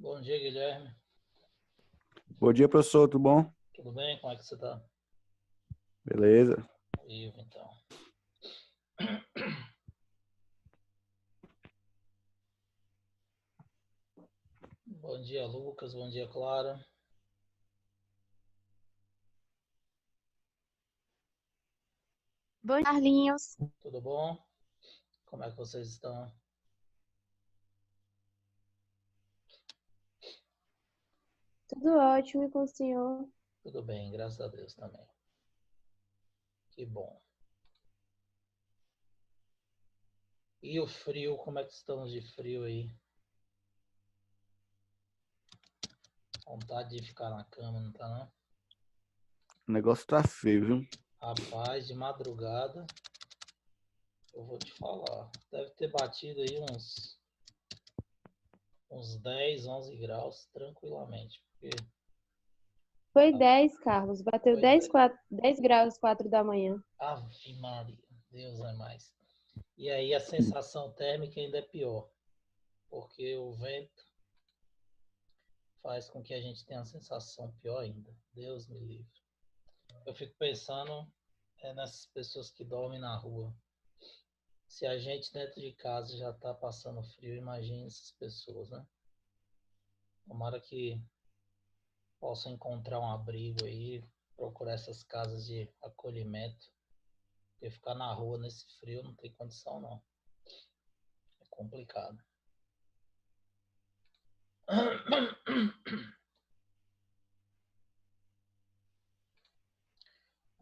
Bom dia, Guilherme. Bom dia, professor, tudo bom? Tudo bem? Como é que você está? Beleza. Vivo, então. Bom dia, Lucas. Bom dia, Clara. Bom dia, Carlinhos. Tudo bom? Como é que vocês estão? Tudo ótimo e com o senhor? Tudo bem, graças a Deus também. Que bom. E o frio, como é que estamos de frio aí? Vontade de ficar na cama, não tá não? O negócio tá feio, viu? Rapaz, de madrugada, eu vou te falar. Deve ter batido aí uns 10, 11 graus, tranquilamente. Porque Foi 10, Carlos. Bateu foi 10, 10 graus, 4 da manhã. Ave Maria, Deus é mais. E aí a sensação térmica ainda é pior, porque o vento faz com que a gente tenha uma sensação pior ainda. Deus me livre. Eu fico pensando nessas pessoas que dormem na rua. Se a gente dentro de casa já está passando frio, imagine essas pessoas, né? Tomara que possam encontrar um abrigo aí, procurar essas casas de acolhimento, porque ficar na rua nesse frio não tem condição não. É complicado.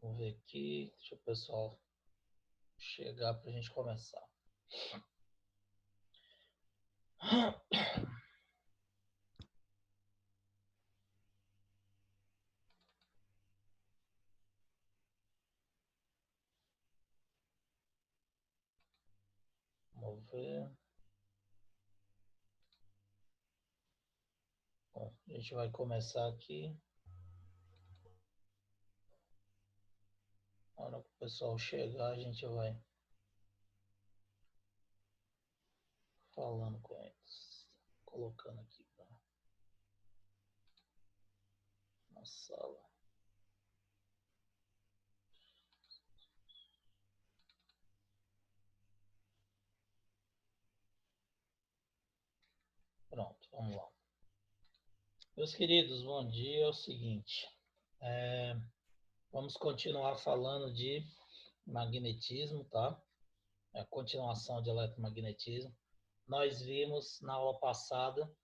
Vamos ver aqui, deixa o pessoal chegar para a gente começar. Vamos ver. Bom, a gente vai começar aqui. Na hora que o pessoal chegar, a gente vai falando com eles. Colocando aqui na sala. Pronto, vamos lá. Meus queridos, bom dia. É o seguinte, vamos continuar falando de magnetismo, tá? É a continuação de eletromagnetismo. Nós vimos na aula passada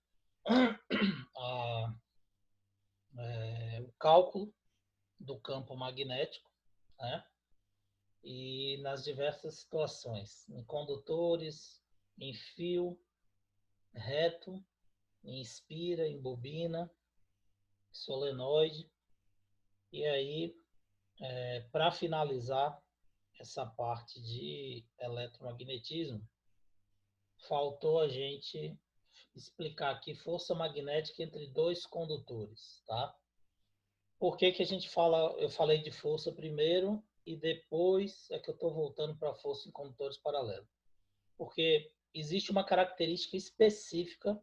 o cálculo do campo magnético, né? E nas diversas situações, em condutores, em fio reto, em espira, em bobina, solenoide. E aí, para finalizar essa parte de eletromagnetismo, faltou a gente explicar aqui força magnética entre dois condutores, tá? Por que que a gente fala, eu falei de força primeiro e depois é que eu estou voltando para a força em condutores paralelos? Porque existe uma característica específica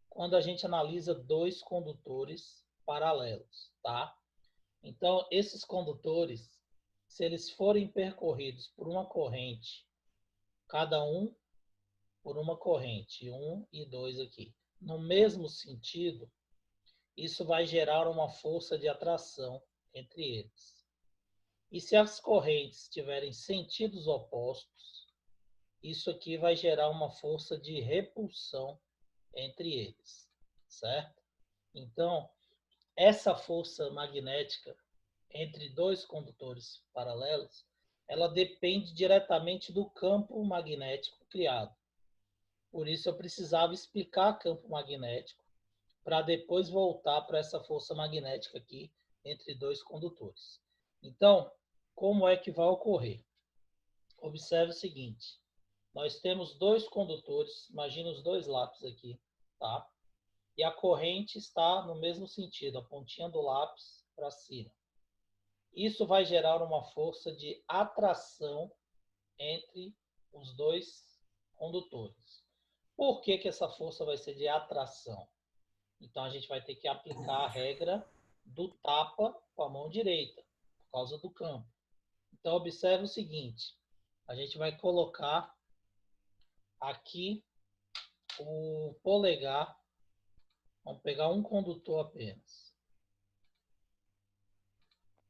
quando a gente analisa dois condutores paralelos, tá? Então, esses condutores, se eles forem percorridos por uma corrente, cada um por uma corrente, 1 e 2 aqui, no mesmo sentido, isso vai gerar uma força de atração entre eles. E se as correntes tiverem sentidos opostos, isso aqui vai gerar uma força de repulsão entre eles, certo? Então, essa força magnética entre dois condutores paralelos, ela depende diretamente do campo magnético criado. Por isso eu precisava explicar campo magnético para depois voltar para essa força magnética aqui entre dois condutores. Então, como é que vai ocorrer? Observe o seguinte, nós temos dois condutores, imagina os dois lápis aqui, tá? E a corrente está no mesmo sentido, a pontinha do lápis para cima. Isso vai gerar uma força de atração entre os dois condutores. Por que que essa força vai ser de atração? Então, a gente vai ter que aplicar a regra do tapa com a mão direita, por causa do campo. Então, observe o seguinte. A gente vai colocar aqui o polegar. Vamos pegar um condutor apenas.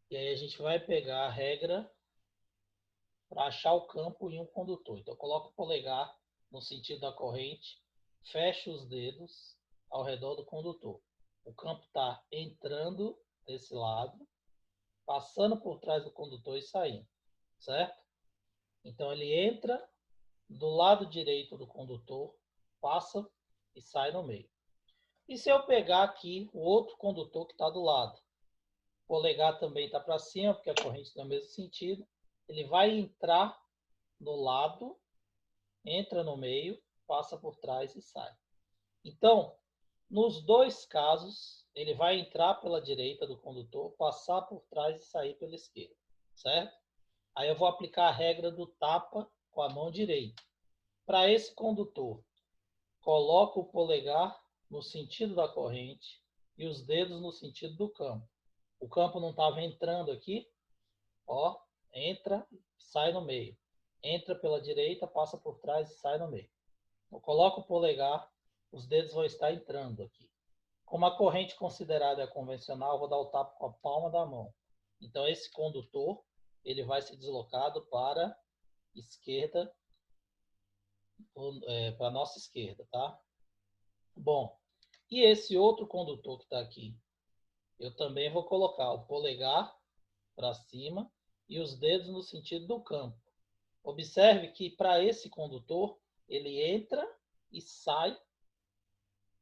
E aí a gente vai pegar a regra para achar o campo em um condutor. Então, eu coloco o polegar no sentido da corrente, fecho os dedos ao redor do condutor. O campo está entrando desse lado, passando por trás do condutor e saindo, certo? Então, ele entra do lado direito do condutor, passa e sai no meio. E se eu pegar aqui o outro condutor que está do lado, o polegar também está para cima, porque a corrente tem o mesmo sentido, ele vai entrar no lado, entra no meio, passa por trás e sai. Então, nos dois casos, ele vai entrar pela direita do condutor, passar por trás e sair pela esquerda, certo? Aí eu vou aplicar a regra do tapa com a mão direita. Para esse condutor, coloco o polegar no sentido da corrente e os dedos no sentido do campo. O campo não estava entrando aqui, ó, entra, sai no meio. Entra pela direita, passa por trás e sai no meio. Eu coloco o polegar, os dedos vão estar entrando aqui. Como a corrente considerada é convencional, eu vou dar o tapa com a palma da mão. Então, esse condutor, ele vai ser deslocado para a esquerda, para a nossa esquerda, tá? Bom, e esse outro condutor que está aqui, eu também vou colocar o polegar para cima e os dedos no sentido do campo. Observe que para esse condutor, ele entra e sai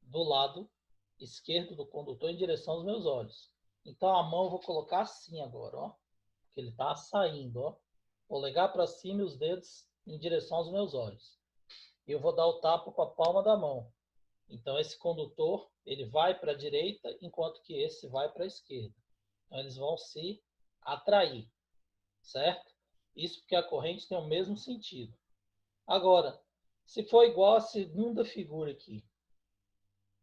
do lado esquerdo do condutor em direção aos meus olhos. Então a mão eu vou colocar assim agora, ó, porque ele está saindo, ó. Polegar para cima e os dedos em direção aos meus olhos. E eu vou dar o tapa com a palma da mão. Então esse condutor, ele vai para a direita, enquanto que esse vai para a esquerda. Então eles vão se atrair, certo? Isso porque a corrente tem o mesmo sentido. Agora, se for igual a segunda figura aqui,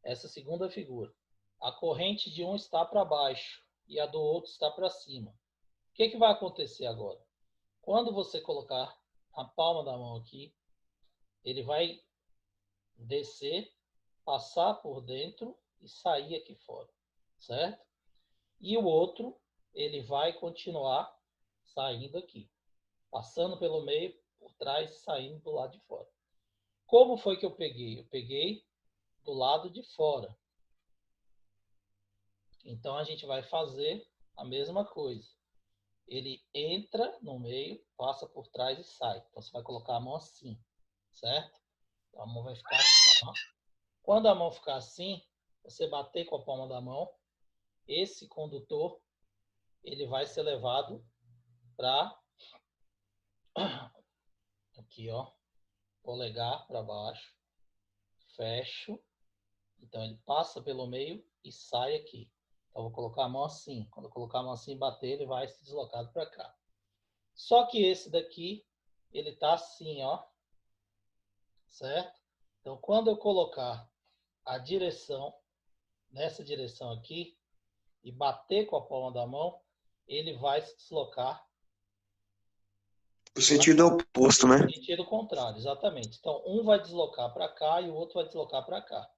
essa segunda figura, a corrente de um está para baixo e a do outro está para cima. O que vai acontecer agora? Quando você colocar a palma da mão aqui, ele vai descer, passar por dentro e sair aqui fora, certo? E o outro, ele vai continuar saindo aqui, passando pelo meio, por trás e saindo do lado de fora. Como foi que eu peguei? Eu peguei do lado de fora. Então, a gente vai fazer a mesma coisa. Ele entra no meio, passa por trás e sai. Então, você vai colocar a mão assim, certo? Então, a mão vai ficar assim, ó. Quando a mão ficar assim, você bater com a palma da mão, esse condutor, ele vai ser levado para aqui, ó, polegar para baixo, fecho. Então, ele passa pelo meio e sai aqui. Então, eu vou colocar a mão assim. Quando eu colocar a mão assim e bater, ele vai se deslocado para cá. Só que esse daqui, ele está assim, ó. Certo? Então, quando eu colocar a direção, nessa direção aqui, e bater com a palma da mão, ele vai se deslocar. O sentido oposto, né? No sentido contrário, exatamente. Então, um vai deslocar para cá e o outro vai deslocar para cá.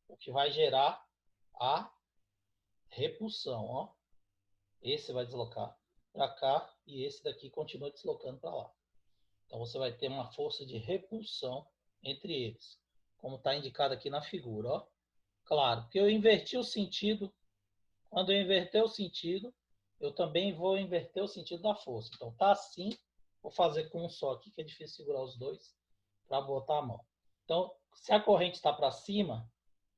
O que vai gerar a repulsão, ó. Esse vai deslocar para cá e esse daqui continua deslocando para lá. Então, você vai ter uma força de repulsão entre eles, como está indicado aqui na figura, ó. Claro, porque eu inverti o sentido. Quando eu inverter o sentido, eu também vou inverter o sentido da força. Então, tá assim, vou fazer com um só aqui, que é difícil segurar os dois, para botar a mão. Então, se a corrente está para cima,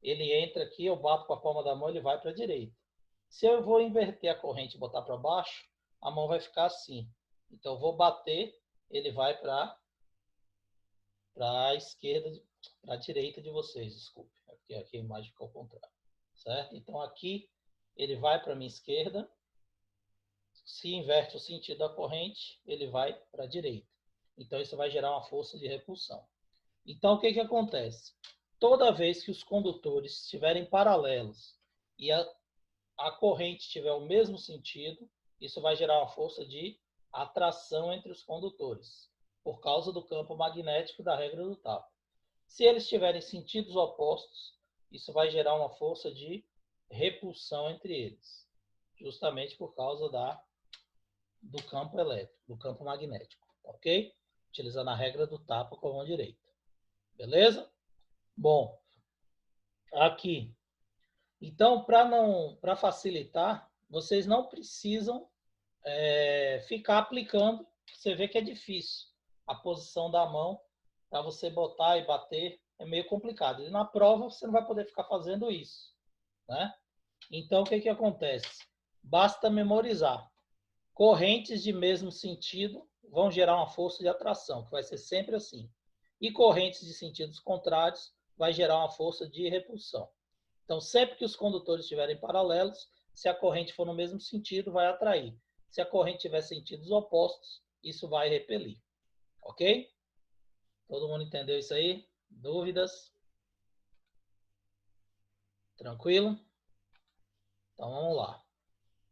ele entra aqui, eu bato com a palma da mão, ele vai para a direita. Se eu vou inverter a corrente e botar para baixo, a mão vai ficar assim. Então, eu vou bater, ele vai para a esquerda, para a direita de vocês, desculpe. Porque aqui a imagem ficou ao contrário. Certo? Então, aqui ele vai para a minha esquerda. Se inverte o sentido da corrente, ele vai para a direita. Então, isso vai gerar uma força de repulsão. Então, o que acontece? toda vez que os condutores estiverem paralelos e a corrente tiver o mesmo sentido, isso vai gerar uma força de atração entre os condutores, por causa do campo magnético da regra do tapa. Se eles tiverem sentidos opostos, isso vai gerar uma força de repulsão entre eles, justamente por causa do campo elétrico, do campo magnético, ok? Utilizando a regra do tapa com a mão direita. Beleza? Bom, aqui. Então, para facilitar, vocês não precisam ficar aplicando. Você vê que é difícil. A posição da mão, para você botar e bater, é meio complicado. E na prova, você não vai poder ficar fazendo isso, né? Então, o que acontece? Basta memorizar. Correntes de mesmo sentido vão gerar uma força de atração, que vai ser sempre assim. E correntes de sentidos contrários vai gerar uma força de repulsão. Então, sempre que os condutores estiverem paralelos, se a corrente for no mesmo sentido, vai atrair. Se a corrente tiver sentidos opostos, isso vai repelir. Ok? Todo mundo entendeu isso aí? Dúvidas? Tranquilo? Então, vamos lá.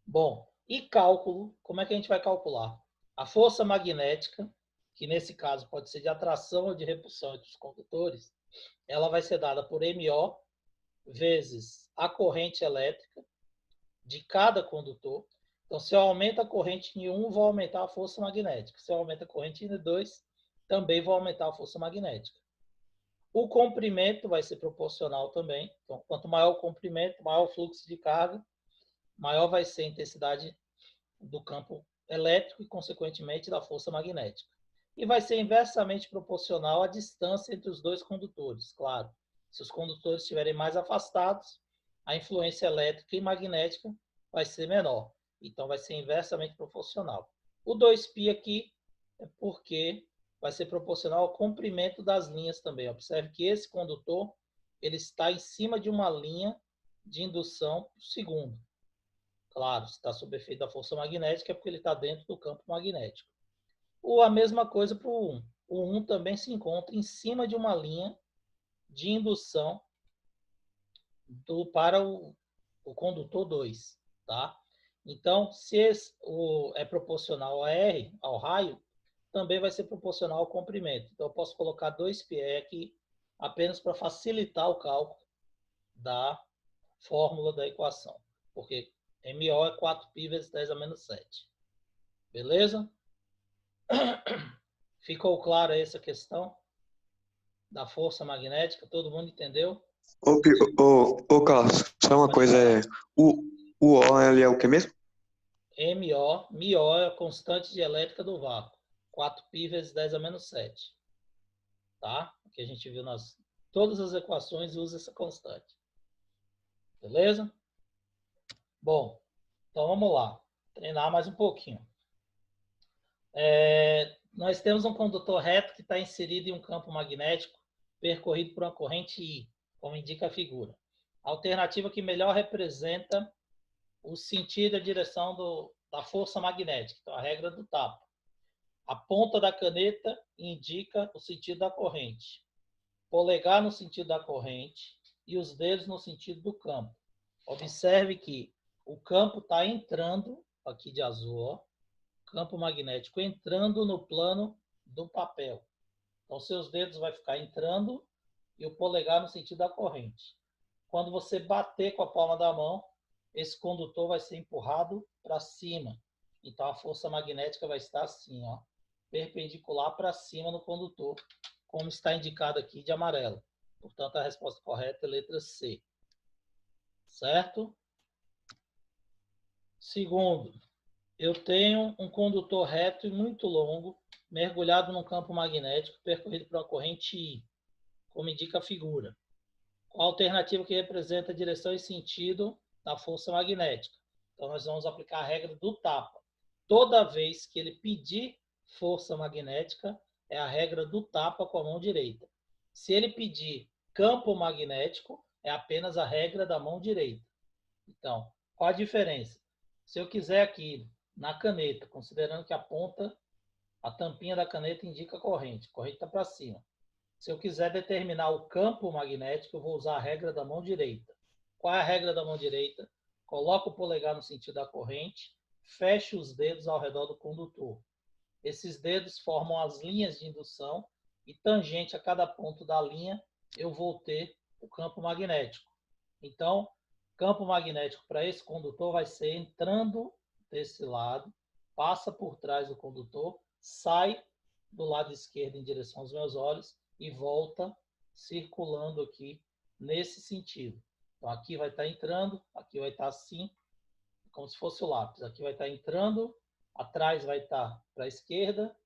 Bom, e cálculo, como é que a gente vai calcular? A força magnética, que nesse caso pode ser de atração ou de repulsão entre os condutores, ela vai ser dada por MO vezes a corrente elétrica de cada condutor. Então, se eu aumento a corrente em 1, vou aumentar a força magnética. Se eu aumento a corrente em 2, também vou aumentar a força magnética. O comprimento vai ser proporcional também. Então, quanto maior o comprimento, maior o fluxo de carga, maior vai ser a intensidade do campo elétrico e, consequentemente, da força magnética. E vai ser inversamente proporcional à distância entre os dois condutores, claro. Se os condutores estiverem mais afastados, a influência elétrica e magnética vai ser menor. Então, vai ser inversamente proporcional. O 2π aqui é porque vai ser proporcional ao comprimento das linhas também. Observe que esse condutor ele está em cima de uma linha de indução por segundo. Claro, se está sob efeito da força magnética é porque ele está dentro do campo magnético. Ou a mesma coisa para o 1. O 1 também se encontra em cima de uma linha de indução para o condutor 2. Tá? Então, se é proporcional a R, ao raio, também vai ser proporcional ao comprimento. Então, eu posso colocar 2π aqui apenas para facilitar o cálculo da fórmula da equação. Porque MO é 4π vezes 10 a menos 7. Beleza? Ficou clara essa questão da força magnética? Todo mundo entendeu? Ô, Carlos, só uma coisa, o O ele é o que mesmo? MO é a constante dielétrica do vácuo. 4π vezes 10 a menos 7. Tá? Que a gente viu nas todas as equações usa essa constante. Beleza? Bom, então vamos lá. Treinar mais um pouquinho. Nós temos um condutor reto que está inserido em um campo magnético percorrido por uma corrente I, como indica a figura. A alternativa que melhor representa o sentido e a direção da força magnética, então a regra do tapa. A ponta da caneta indica o sentido da corrente, polegar no sentido da corrente e os dedos no sentido do campo. Observe que o campo está entrando, aqui de azul, ó, campo magnético entrando no plano do papel. Então, seus dedos vai ficar entrando e o polegar no sentido da corrente. Quando você bater com a palma da mão, esse condutor vai ser empurrado para cima. Então, a força magnética vai estar assim, ó, perpendicular para cima no condutor, como está indicado aqui de amarelo. Portanto, a resposta correta é a letra C. Certo? Segundo, eu tenho um condutor reto e muito longo, mergulhado num campo magnético, percorrido por uma corrente I, como indica a figura. Qual a alternativa que representa a direção e sentido da força magnética? Então, nós vamos aplicar a regra do tapa. Toda vez que ele pedir força magnética, é a regra do tapa com a mão direita. Se ele pedir campo magnético, é apenas a regra da mão direita. Então, qual a diferença? Se eu quiser aqui, na caneta, considerando que a ponta, a tampinha da caneta indica a corrente está para cima. Se eu quiser determinar o campo magnético, eu vou usar a regra da mão direita. Qual é a regra da mão direita? Coloco o polegar no sentido da corrente, fecho os dedos ao redor do condutor. Esses dedos formam as linhas de indução e tangente a cada ponto da linha eu vou ter o campo magnético. Então, campo magnético para esse condutor vai ser entrando desse lado, passa por trás do condutor, sai do lado esquerdo em direção aos meus olhos e volta circulando aqui nesse sentido. Então, aqui vai estar entrando, aqui vai estar assim, como se fosse o lápis. Aqui vai estar entrando, atrás vai estar para a esquerda,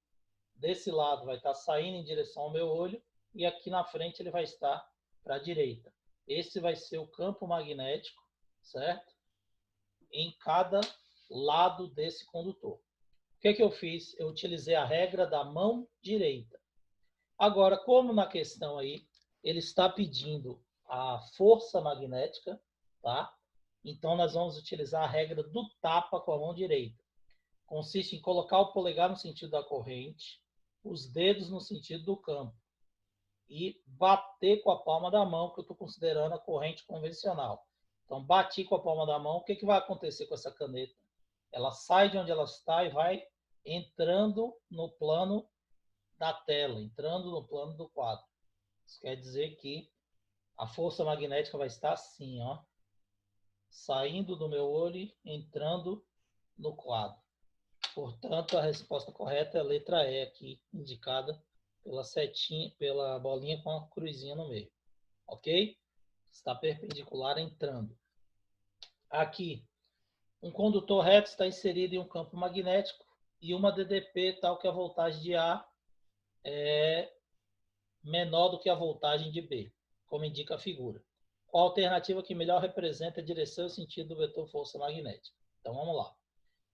desse lado vai estar saindo em direção ao meu olho e aqui na frente ele vai estar para a direita. Esse vai ser o campo magnético, certo? Em cada lado desse condutor. O que eu fiz? Eu utilizei a regra da mão direita. Agora, como na questão aí, ele está pedindo a força magnética, tá? Então, nós vamos utilizar a regra do tapa com a mão direita. Consiste em colocar o polegar no sentido da corrente, os dedos no sentido do campo e bater com a palma da mão, que eu estou considerando a corrente convencional. Então, bati com a palma da mão, o que vai acontecer com essa caneta? Ela sai de onde ela está e vai entrando no plano da tela, entrando no plano do quadro. Isso quer dizer que a força magnética vai estar assim, ó, saindo do meu olho e entrando no quadro. Portanto, a resposta correta é a letra E aqui, indicada pela setinha, pela bolinha com a cruzinha no meio. Ok? Está perpendicular entrando. Aqui, um condutor reto está inserido em um campo magnético e uma DDP tal que a voltagem de A é menor do que a voltagem de B, como indica a figura. Qual a alternativa que melhor representa a direção e o sentido do vetor força magnética? Então, vamos lá.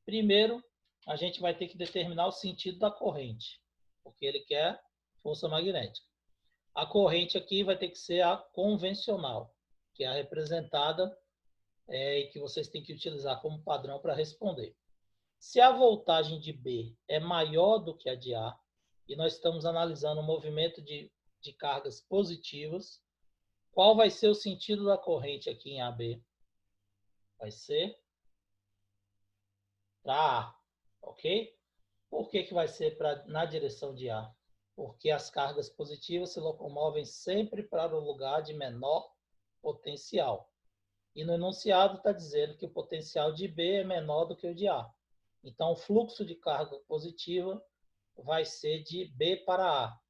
Primeiro, a gente vai ter que determinar o sentido da corrente, porque ele quer força magnética. A corrente aqui vai ter que ser a convencional, que é a representada e que vocês têm que utilizar como padrão para responder. Se a voltagem de B é maior do que a de A, e nós estamos analisando o movimento de cargas positivas, qual vai ser o sentido da corrente aqui em AB? Vai ser para A, ok? Por que vai ser na direção de A? Porque as cargas positivas se locomovem sempre para o lugar de menor potencial. E no enunciado está dizendo que o potencial de B é menor do que o de A. Então, o fluxo de carga positiva vai ser de B para A.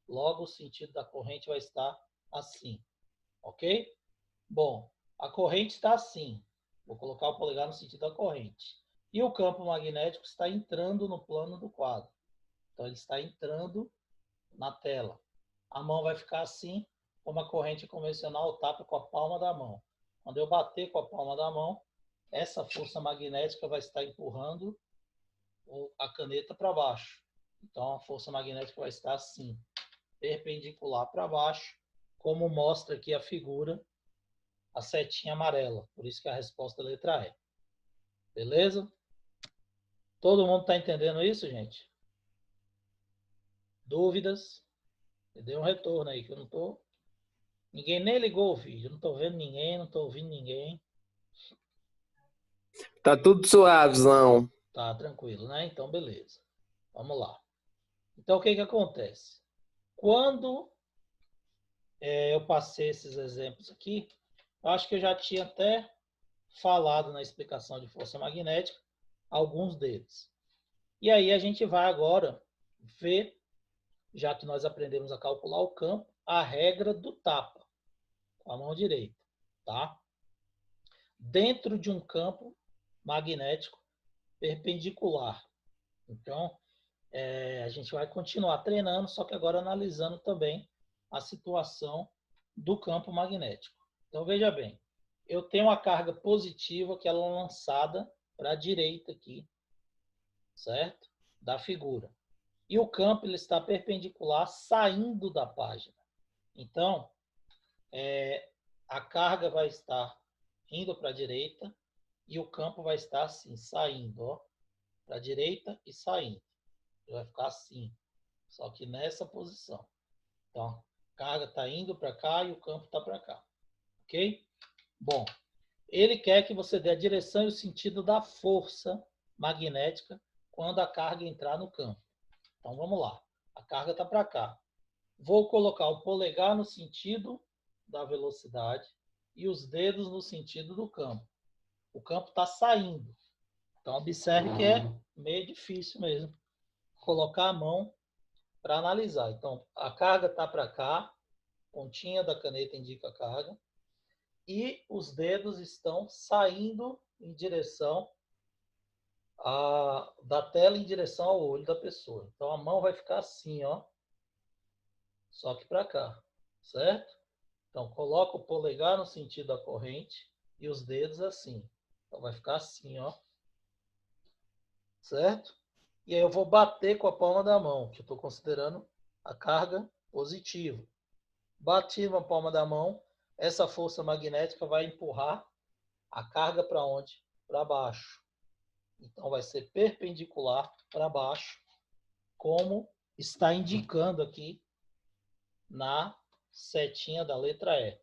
Logo, o sentido da corrente vai estar assim. Ok? Bom, a corrente está assim. Vou colocar o polegar no sentido da corrente. E o campo magnético está entrando no plano do quadro. Então, ele está entrando na tela. A mão vai ficar assim, como a corrente convencional tapa com a palma da mão. Quando eu bater com a palma da mão, essa força magnética vai estar empurrando a caneta para baixo. Então, a força magnética vai estar assim, perpendicular para baixo, como mostra aqui a figura, a setinha amarela. Por isso que a resposta é a letra E. Beleza? Todo mundo está entendendo isso, gente? Dúvidas? Me dê um retorno aí, que eu não estou... Ninguém nem ligou o vídeo. Eu não estou vendo ninguém, não estou ouvindo ninguém. Tá tudo suavezão. Tá tranquilo, né? Então, beleza. Vamos lá. Então, o que acontece? Quando eu passei esses exemplos aqui, eu acho que eu já tinha até falado na explicação de força magnética alguns deles. E aí a gente vai agora ver, já que nós aprendemos a calcular o campo, a regra do tapa, com a mão direita, tá? Dentro de um campo magnético perpendicular. Então, a gente vai continuar treinando, só que agora analisando também a situação do campo magnético. Então, veja bem, eu tenho uma carga positiva que ela é lançada para a direita aqui, certo? Da figura. E o campo ele está perpendicular saindo da página. Então, a carga vai estar indo para a direita e o campo vai estar assim, saindo, para a direita e saindo. Ele vai ficar assim, só que nessa posição. Então, carga está indo para cá e o campo está para cá. Ok? Bom, ele quer que você dê a direção e o sentido da força magnética quando a carga entrar no campo. Então, vamos lá. A carga está para cá. Vou colocar o polegar no sentido da velocidade e os dedos no sentido do campo. O campo está saindo. Então, observe que é meio difícil mesmo colocar a mão para analisar. Então, a carga está para cá, pontinha da caneta indica a carga, e os dedos estão saindo em direção da tela em direção ao olho da pessoa. Então, a mão vai ficar assim, ó, só que para cá, certo? Então, coloca o polegar no sentido da corrente e os dedos assim. Então, vai ficar assim, ó, certo? E aí eu vou bater com a palma da mão, que eu estou considerando a carga positiva. Bati na palma da mão, essa força magnética vai empurrar a carga para onde? Para baixo. Então vai ser perpendicular para baixo, como está indicando aqui na setinha da letra E.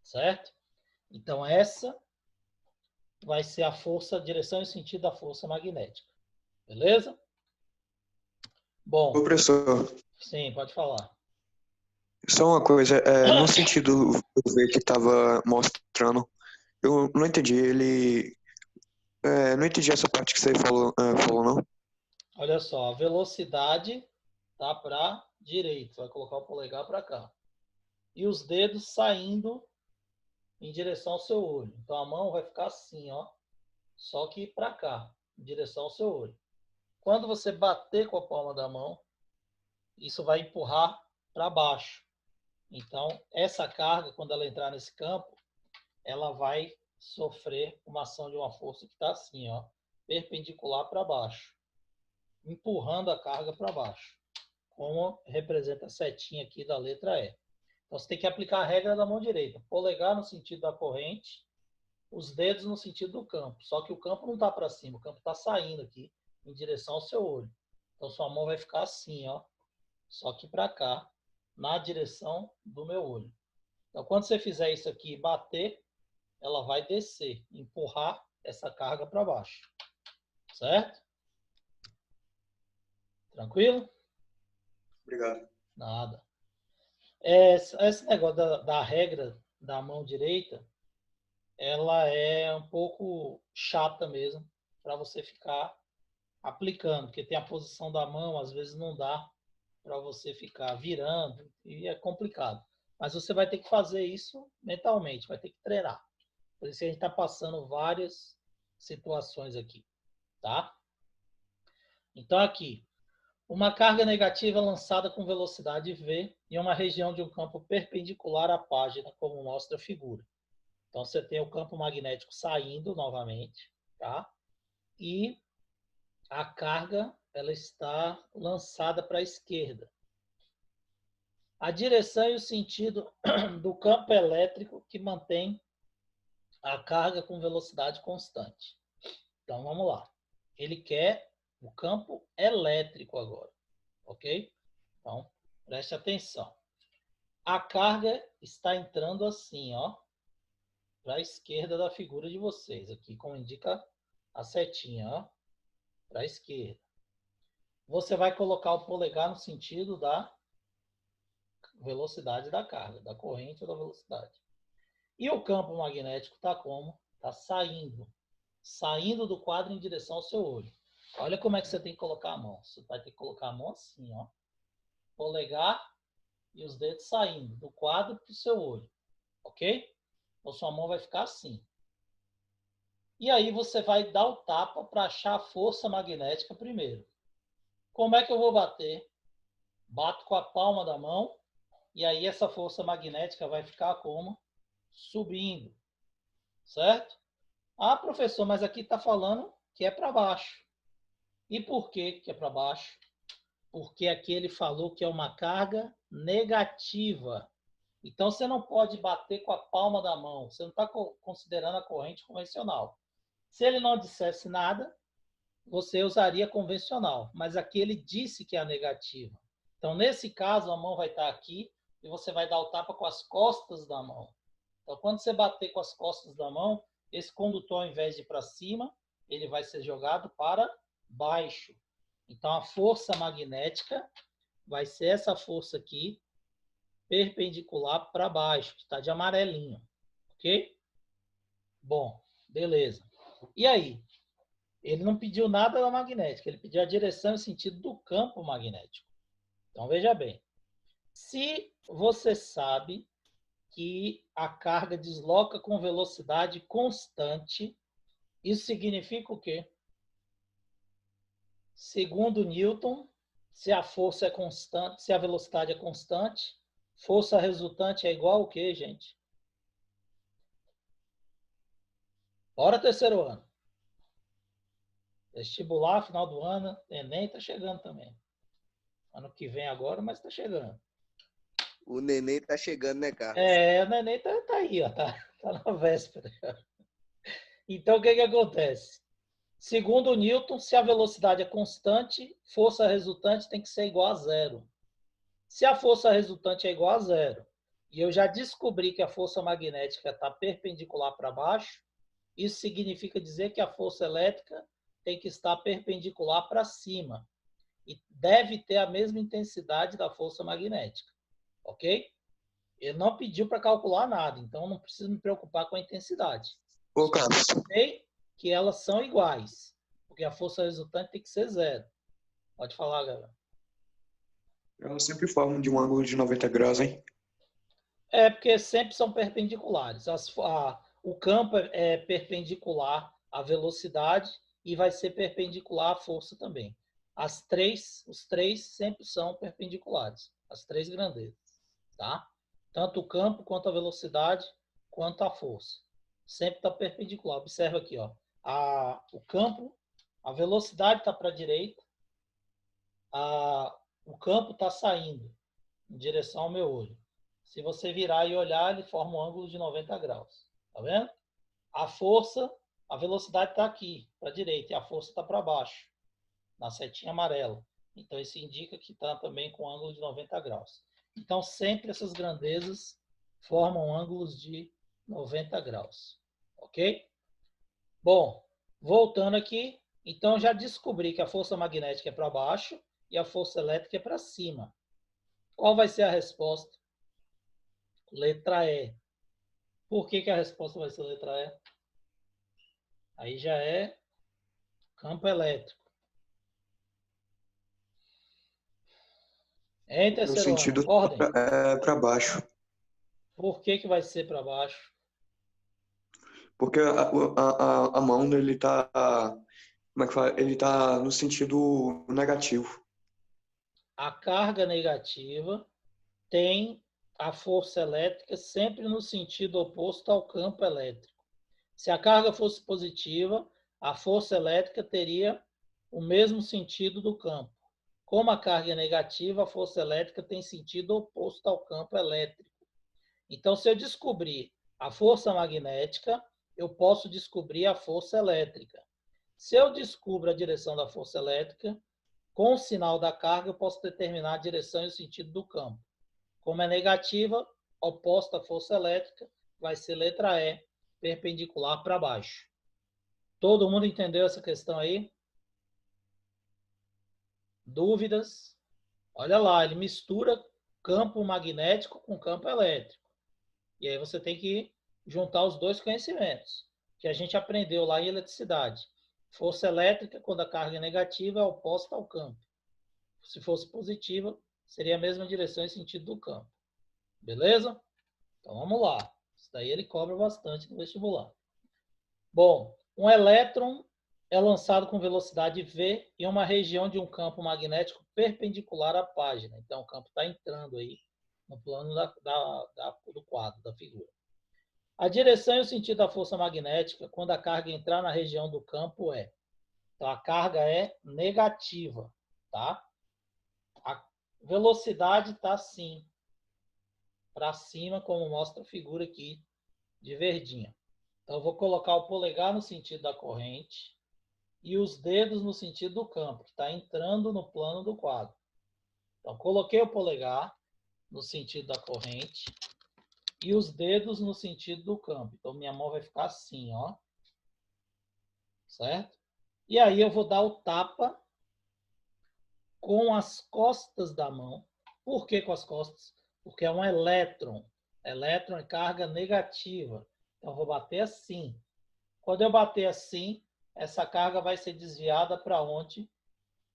Certo? Então essa vai ser a força, a direção e sentido da força magnética. Beleza? Bom. Ô, professor, Sim, pode falar. só uma coisa, no sentido do V que estava mostrando, eu não entendi, não entendi essa parte que você falou, não. Olha só, a velocidade tá para direita, vai colocar o polegar para cá. E os dedos saindo em direção ao seu olho. Então a mão vai ficar assim, ó, só que para cá, em direção ao seu olho. Quando você bater com a palma da mão, isso vai empurrar para baixo. Então, essa carga, quando ela entrar nesse campo, ela vai sofrer uma ação de uma força que está assim, ó, perpendicular para baixo, empurrando a carga para baixo, como representa a setinha aqui da letra E. Então, você tem que aplicar a regra da mão direita. Polegar no sentido da corrente, os dedos no sentido do campo. Só que o campo não está para cima, o campo está saindo aqui em direção ao seu olho. Então, sua mão vai ficar assim, ó, só que para cá, na direção do meu olho. Então, quando você fizer isso aqui e bater, ela vai descer, empurrar essa carga para baixo. Certo? Tranquilo? Obrigado. Nada. Esse negócio da regra da mão direita, ela é um pouco chata mesmo para você ficar aplicando, porque tem a posição da mão, às vezes não dá para você ficar virando e é complicado. Mas você vai ter que fazer isso mentalmente, vai ter que treinar. Por isso que a gente está passando várias situações aqui, tá? Então aqui, uma carga negativa lançada com velocidade v em uma região de um campo perpendicular à página, como mostra a figura. Então você tem o campo magnético saindo novamente, tá? E a carga ela está lançada para a esquerda. A direção e o sentido do campo elétrico que mantém a carga com velocidade constante. Então, vamos lá. Ele quer o campo elétrico agora, ok? Então, preste atenção. A carga está entrando assim, ó, para a esquerda da figura de vocês, aqui como indica a setinha, ó, para a esquerda. Você vai colocar o polegar no sentido da velocidade da carga, da corrente ou da velocidade. E o campo magnético está como? Está saindo. Saindo do quadro em direção ao seu olho. Olha como é que você tem que colocar a mão. Você vai ter que colocar a mão assim, ó. Polegar e os dedos saindo do quadro para o seu olho. Ok? Então sua mão vai ficar assim. E aí você vai dar o tapa para achar a força magnética primeiro. Como é que eu vou bater? Bato com a palma da mão e aí essa força magnética vai ficar como? Subindo. Certo? Ah, professor, mas aqui está falando que é para baixo. E por que é para baixo? Porque aqui ele falou que é uma carga negativa. Então, você não pode bater com a palma da mão. Você não está considerando a corrente convencional. Se ele não dissesse nada, você usaria convencional. Mas aqui ele disse que é a negativa. Então, nesse caso, a mão vai estar aqui e você vai dar o tapa com as costas da mão. Então, quando você bater com as costas da mão, esse condutor, ao invés de ir para cima, ele vai ser jogado para baixo. Então, a força magnética vai ser essa força aqui, perpendicular para baixo, que está de amarelinho. Ok? Bom, beleza. E aí? Ele não pediu nada da magnética, ele pediu a direção e o sentido do campo magnético. Então, veja bem. Se você sabe que a carga desloca com velocidade constante, isso significa o quê? Segundo Newton, se a força é constante, se a velocidade é constante, força resultante é igual ao quê, gente? Bora, terceiro ano. Vestibular, final do ano, Enem está chegando também. Ano que vem agora, mas está chegando. O neném tá chegando, né, Carlos? O Enem tá aí, ó, tá na véspera. Então, o que acontece? Segundo Newton, se a velocidade é constante, força resultante tem que ser igual a zero. Se a força resultante é igual a zero, e eu já descobri que a força magnética está perpendicular para baixo, isso significa dizer que a força elétrica tem que estar perpendicular para cima. E deve ter a mesma intensidade da força magnética. Ok? Ele não pediu para calcular nada, então não preciso me preocupar com a intensidade. Ô, Carlos, Sei que elas são iguais, porque a força resultante tem que ser zero. Pode falar, galera. elas sempre formam de um ângulo de 90 graus, hein? É porque sempre são perpendiculares. O campo é perpendicular à velocidade e vai ser perpendicular à força também. Os três sempre são perpendiculares, as três grandezas, tá? Tanto o campo, quanto a velocidade, quanto a força. Sempre está perpendicular. Observa aqui, ó. O campo, a velocidade está para a direita, o campo está saindo em direção ao meu olho. Se você virar e olhar, ele forma um ângulo de 90 graus. Tá vendo? A força, a velocidade está aqui, para a direita, e a força está para baixo, na setinha amarela. Então, isso indica que está também com ângulo de 90 graus. Então, sempre essas grandezas formam ângulos de 90 graus. Ok? Bom, voltando aqui, então já descobri que a força magnética é para baixo e a força elétrica é para cima. Qual vai ser a resposta? Letra E. Por que a resposta vai ser letra E? Aí já é campo elétrico. Em No terceiro ano, sentido acordem. para baixo. Por que vai ser para baixo? Porque a mão dele tá. Como é que fala? Ele tá no sentido negativo. A carga negativa tem a força elétrica sempre no sentido oposto ao campo elétrico. Se a carga fosse positiva, a força elétrica teria o mesmo sentido do campo. Como a carga é negativa, a força elétrica tem sentido oposto ao campo elétrico. Então, se eu descobrir a força magnética, eu posso descobrir a força elétrica. Se eu descubro a direção da força elétrica, com o sinal da carga, eu posso determinar a direção e o sentido do campo. Como é negativa, oposta à força elétrica, vai ser letra E, perpendicular para baixo. Todo mundo entendeu essa questão aí? Dúvidas? Olha lá, ele mistura campo magnético com campo elétrico. E aí você tem que juntar os dois conhecimentos que a gente aprendeu lá em eletricidade. Força elétrica, quando a carga é negativa, é oposta ao campo. Se fosse positiva, seria a mesma direção e sentido do campo. Beleza? Então vamos lá. Isso daí ele cobra bastante no vestibular. Bom, um elétron é lançado com velocidade v em uma região de um campo magnético perpendicular à página. Então o campo está entrando aí no plano do quadro, da figura. A direção e o sentido da força magnética, quando a carga entrar na região do campo, é. Então, a carga é negativa, tá? A velocidade está assim, para cima, como mostra a figura aqui de verdinha. Então, eu vou colocar o polegar no sentido da corrente e os dedos no sentido do campo, que está entrando no plano do quadro. Então, coloquei o polegar, no sentido da corrente e os dedos no sentido do campo. Então, minha mão vai ficar assim, ó. Certo? E aí eu vou dar o tapa com as costas da mão. Por que com as costas? Porque é um elétron. Elétron é carga negativa. Então, eu vou bater assim. Quando eu bater assim, essa carga vai ser desviada para onde?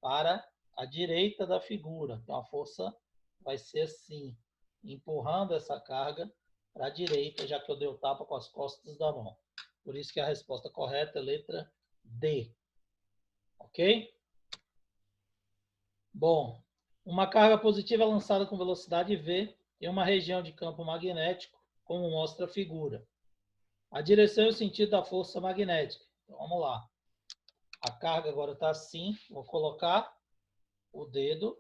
Para a direita da figura. Então, a força vai ser assim, empurrando essa carga para a direita, já que eu dei o tapa com as costas da mão. Por isso que a resposta correta é letra D. Ok? Bom, uma carga positiva é lançada com velocidade v em uma região de campo magnético, como mostra a figura. A direção e o sentido da força magnética. Então, vamos lá. A carga agora está assim. Vou colocar o dedo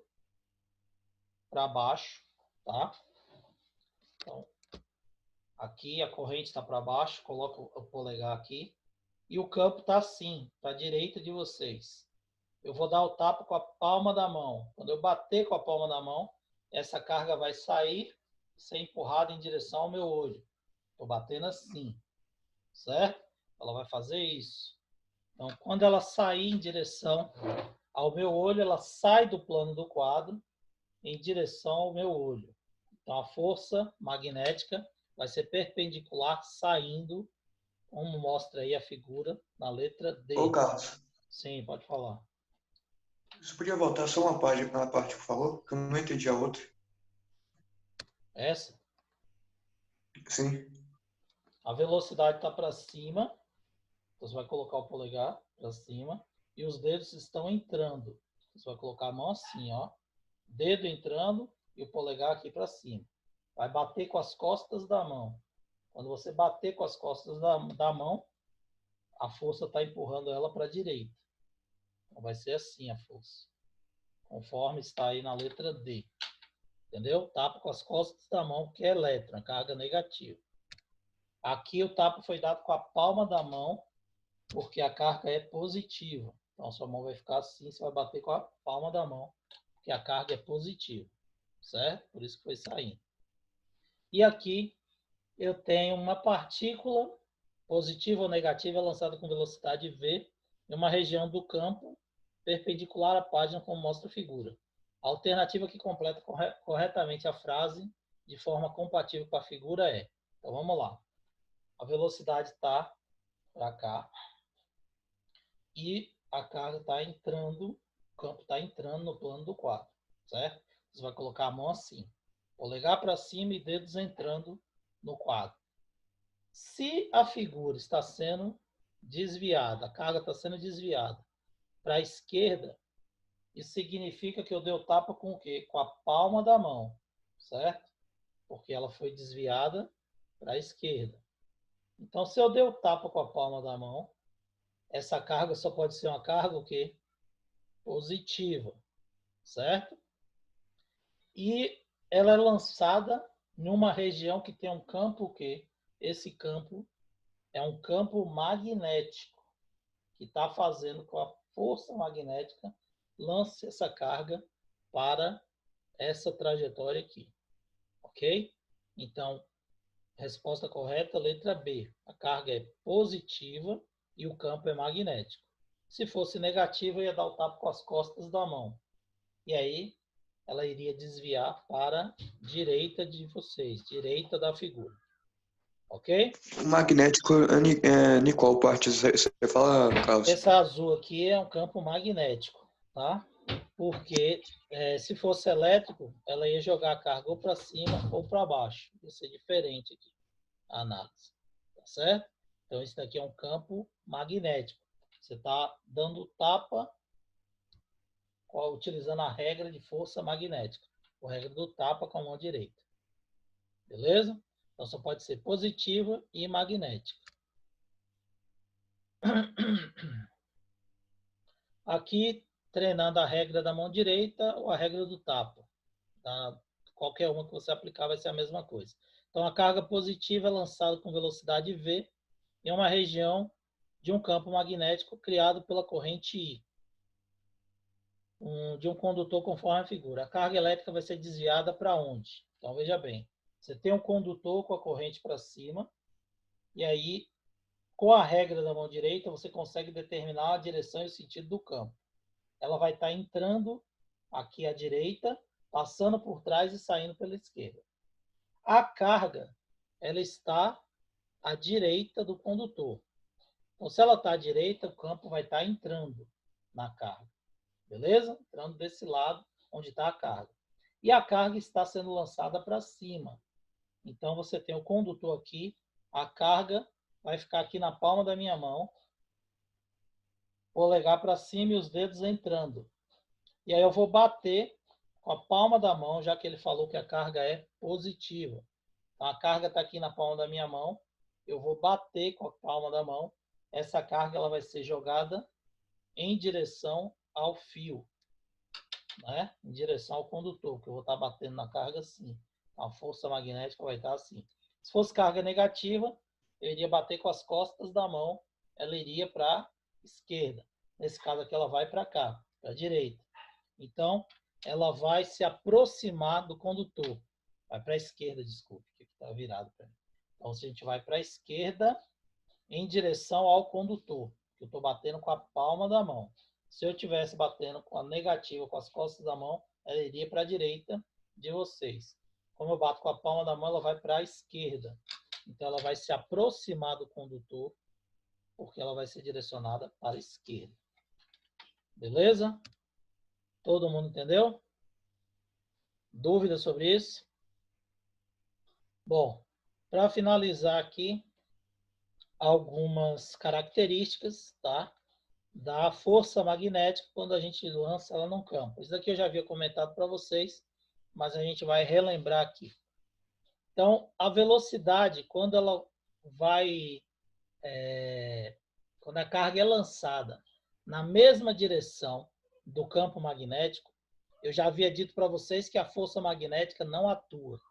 para baixo, tá? Então, aqui a corrente está para baixo. Coloco o polegar aqui. E o campo está assim, para a direita de vocês. Eu vou dar o tapa com a palma da mão. Quando eu bater com a palma da mão, essa carga vai sair e ser empurrada em direção ao meu olho. Estou batendo assim, certo? Ela vai fazer isso. Então, quando ela sair em direção ao meu olho, ela sai do plano do quadro em direção ao meu olho. Então, a força magnética vai ser perpendicular saindo, como mostra aí a figura na letra D. Ô, Carlos, Sim, pode falar. você podia voltar só uma página na parte, por favor? Que eu não entendi a outra. Essa? Sim. A velocidade está para cima. Você vai colocar o polegar para cima. E os dedos estão entrando. Você vai colocar a mão assim, ó. Dedo entrando e o polegar aqui para cima. Vai bater com as costas da mão. Quando você bater com as costas da mão, a força está empurrando ela para a direita. Então vai ser assim a força. Conforme está aí na letra D. Entendeu? Tapa com as costas da mão, que é elétron, carga negativa. Aqui o tapa foi dado com a palma da mão, porque a carga é positiva. Então, sua mão vai ficar assim, você vai bater com a palma da mão, porque a carga é positiva. Certo? Por isso que foi saindo. E aqui eu tenho uma partícula positiva ou negativa lançada com velocidade v em uma região do campo perpendicular à página, como mostra a figura. A alternativa que completa corretamente a frase de forma compatível com a figura é... Então, vamos lá. A velocidade está para cá e a carga está entrando, o campo está entrando no plano do quadro, certo? Você vai colocar a mão assim, polegar para cima e dedos entrando no quadro. Se a figura está sendo desviada, a carga está sendo desviada para a esquerda, isso significa que eu dei o tapa com o quê? Com a palma da mão, certo? Porque ela foi desviada para a esquerda. Então, se eu dei o tapa com a palma da mão, essa carga só pode ser uma carga o quê? Positiva, certo? E ela é lançada numa região que tem um campo o quê? Esse campo é um campo magnético que está fazendo com a força magnética lance essa carga para essa trajetória aqui, ok? Então, resposta correta, letra B. A carga é positiva e o campo é magnético. Se fosse negativa, ia dar o tapa com as costas da mão. E aí, ela iria desviar para a direita de vocês, direita da figura. Ok? O magnético é em qual parte você fala, Carlos? Esse azul aqui é um campo magnético, tá? Porque se fosse elétrico, ela ia jogar a carga ou para cima ou para baixo. Ia ser diferente aqui a análise, tá certo? Então, isso daqui é um campo magnético. Você está dando tapa utilizando a regra de força magnética, a regra do tapa com a mão direita. Beleza? Então, só pode ser positiva e magnética. Aqui, treinando a regra da mão direita ou a regra do tapa. Tá? Qualquer uma que você aplicar vai ser a mesma coisa. Então, a carga positiva é lançada com velocidade v em uma região de um campo magnético criado pela corrente I. de um condutor conforme a figura. A carga elétrica vai ser desviada para onde? Então, veja bem. Você tem um condutor com a corrente para cima, e aí, com a regra da mão direita, você consegue determinar a direção e o sentido do campo. Ela vai estar entrando aqui à direita, passando por trás e saindo pela esquerda. A carga, ela está à direita do condutor. Então, se ela está à direita, o campo vai estar entrando na carga. Beleza? Entrando desse lado onde está a carga. E a carga está sendo lançada para cima. Então, você tem o condutor aqui, a carga vai ficar aqui na palma da minha mão, polegar para cima e os dedos entrando. E aí eu vou bater com a palma da mão, já que ele falou que a carga é positiva. Então, a carga está aqui na palma da minha mão, eu vou bater com a palma da mão, essa carga ela vai ser jogada em direção ao fio, né? Em direção ao condutor, que eu vou estar batendo na carga assim. A força magnética vai estar assim. Se fosse carga negativa, eu iria bater com as costas da mão, ela iria para a esquerda. Nesse caso aqui, ela vai para cá, para a direita. Então, ela vai se aproximar do condutor. Vai para a esquerda, desculpe, que está virado para mim. Então, se a gente vai para a esquerda, em direção ao condutor, que eu estou batendo com a palma da mão. Se eu estivesse batendo com a negativa, com as costas da mão, ela iria para a direita de vocês. Como eu bato com a palma da mão, ela vai para a esquerda. Então, ela vai se aproximar do condutor, porque ela vai ser direcionada para a esquerda. Beleza? Todo mundo entendeu? Dúvidas sobre isso? Bom, para finalizar aqui, algumas características, tá? Da força magnética quando a gente lança ela num campo. Isso aqui eu já havia comentado para vocês, mas a gente vai relembrar aqui. Então, a velocidade, quando ela vai... quando a carga é lançada na mesma direção do campo magnético, eu já havia dito para vocês que a força magnética não atua.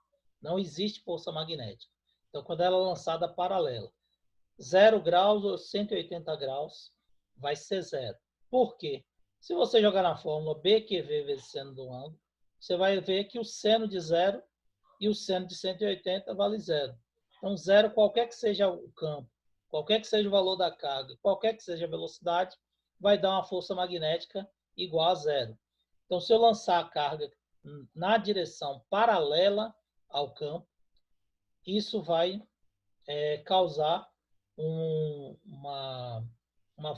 Não existe força magnética. Então, quando ela é lançada paralela, 0 graus ou 180 graus, vai ser zero. Por quê? Se você jogar na fórmula BQV vezes seno do ângulo, você vai ver que o seno de 0 e o seno de 180 vale zero. Então, zero, qualquer que seja o campo, qualquer que seja o valor da carga, qualquer que seja a velocidade, vai dar uma força magnética igual a zero. Então, se eu lançar a carga na direção paralela ao campo, isso vai causar uma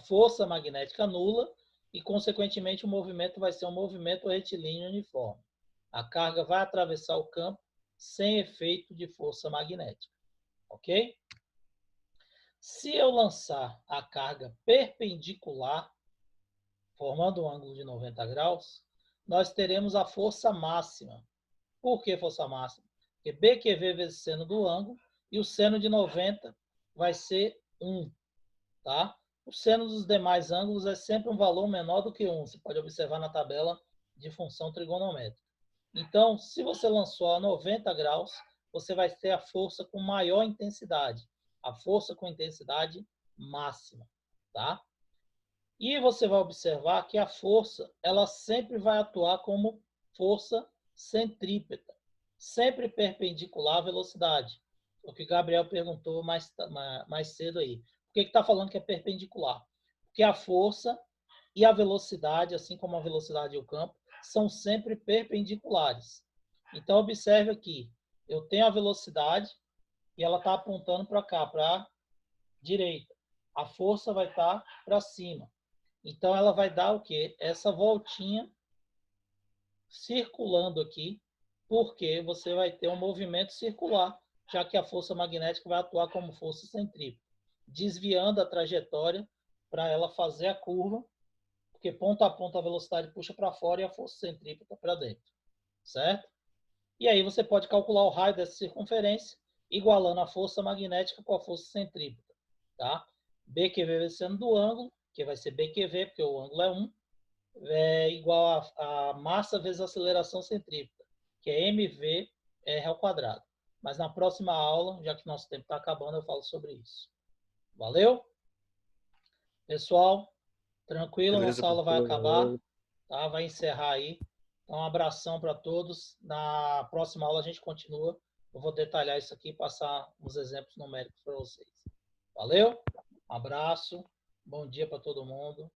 força magnética nula e, consequentemente, o movimento vai ser um movimento retilíneo uniforme. A carga vai atravessar o campo sem efeito de força magnética. Ok? Se eu lançar a carga perpendicular, formando um ângulo de 90 graus, nós teremos a força máxima. Por que força máxima? Porque BQV vezes seno do ângulo e o seno de 90 vai ser 1. Tá? O seno dos demais ângulos é sempre um valor menor do que 1. Você pode observar na tabela de função trigonométrica. Então, se você lançou a 90 graus, você vai ter a força com maior intensidade. A força com intensidade máxima. Tá? E você vai observar que a força, ela sempre vai atuar como força centrípeta, sempre perpendicular à velocidade. O que o Gabriel perguntou mais cedo aí. Por que está falando que é perpendicular? Porque a força e a velocidade, assim como a velocidade e o campo, são sempre perpendiculares. Então, observe aqui. Eu tenho a velocidade e ela está apontando para cá, para a direita. A força vai estar para cima. Então, ela vai dar o quê? Essa voltinha circulando aqui, porque você vai ter um movimento circular, já que a força magnética vai atuar como força centrípeta, desviando a trajetória para ela fazer a curva, porque ponto a ponto a velocidade puxa para fora e a força centrípeta para dentro, certo? E aí você pode calcular o raio dessa circunferência, igualando a força magnética com a força centrípeta, tá? BQV vezes seno do ângulo, que vai ser BQV, porque o ângulo é 1, é igual a massa vezes a aceleração centrípeta, que é mv r ao quadrado. Mas na próxima aula, já que nosso tempo está acabando, eu falo sobre isso. Valeu? Pessoal, tranquilo, Beleza, nossa aula vai acabar. tá? Vai encerrar aí. Então, um abração para todos. Na próxima aula a gente continua. Eu vou detalhar isso aqui e passar uns exemplos numéricos para vocês. Valeu? Um abraço. Bom dia para todo mundo.